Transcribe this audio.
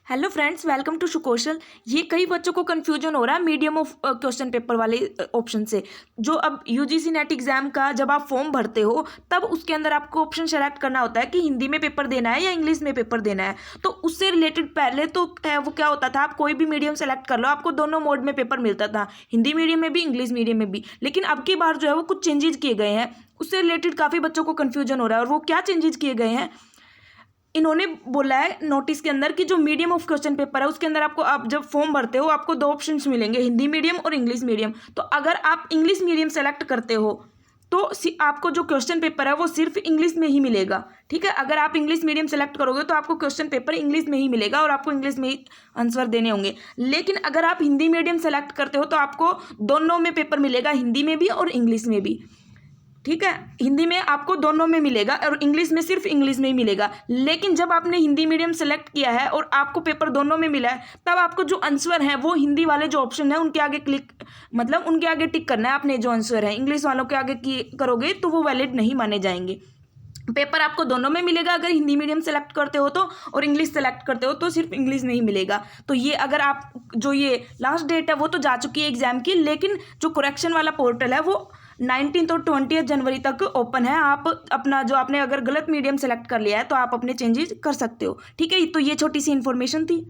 Hello friends, welcome to Shukoshal. ये कई बच्चों को कन्फ्यूजन हो रहा है मीडियम ऑफ क्वेश्चन पेपर वाले ऑप्शन से। जो अब यूजीसी नेट एग्जाम का जब आप फॉर्म भरते हो तब उसके अंदर आपको ऑप्शन सेलेक्ट करना होता है कि हिंदी में पेपर देना है या इंग्लिश में पेपर देना है। तो उससे रिलेटेड पहले तो वो क्या होता था, आप कोई भी मीडियम सेलेक्ट कर लो, आपको दोनों मोड में पेपर मिलता था, हिंदी मीडियम में भी इंग्लिश मीडियम में भी। लेकिन अब की बार जो है वो कुछ चेंजेस किए गए हैं, उससे रिलेटेड काफ़ी बच्चों को कन्फ्यूजन हो रहा है। और वो क्या चेंजेस किए गए हैं, इन्होंने बोला है नोटिस के अंदर कि जो मीडियम ऑफ क्वेश्चन पेपर है उसके अंदर आपको, आप जब फॉर्म भरते हो आपको दो ऑप्शंस मिलेंगे, हिंदी मीडियम और इंग्लिश मीडियम। तो अगर आप इंग्लिश मीडियम सेलेक्ट करते हो तो आपको जो क्वेश्चन पेपर है वो सिर्फ इंग्लिश में ही मिलेगा। ठीक है, अगर आप इंग्लिश मीडियम सेलेक्ट करोगे तो आपको क्वेश्चन पेपर इंग्लिश में ही मिलेगा और आपको इंग्लिश में ही आंसर देने होंगे। लेकिन अगर आप हिंदी मीडियम सेलेक्ट करते हो तो आपको दोनों में पेपर मिलेगा, हिंदी में भी और इंग्लिश में भी। ठीक है, हिंदी में आपको दोनों में मिलेगा और इंग्लिश में सिर्फ इंग्लिश में ही मिलेगा। लेकिन जब आपने हिंदी मीडियम सेलेक्ट किया है और आपको पेपर दोनों में मिला है, तब आपको जो आंसर है वो हिंदी वाले जो ऑप्शन है उनके आगे क्लिक, मतलब उनके आगे टिक करना है। आपने जो आंसर है इंग्लिश वालों के आगे करोगे तो वो वैलिड नहीं माने जाएंगे। पेपर आपको दोनों में मिलेगा अगर हिंदी मीडियम सेलेक्ट करते हो तो, और इंग्लिश सेलेक्ट करते हो तो सिर्फ इंग्लिश नहीं मिलेगा। तो ये अगर आप, जो ये लास्ट डेट है वो तो जा चुकी है एग्जाम की, लेकिन जो करेक्शन वाला पोर्टल है वो 19 और 20 जनवरी तक ओपन है। आप अपना, जो आपने अगर गलत मीडियम सेलेक्ट कर लिया है तो आप अपने चेंजेस कर सकते हो। ठीक है, तो ये छोटी सी इन्फॉर्मेशन थी।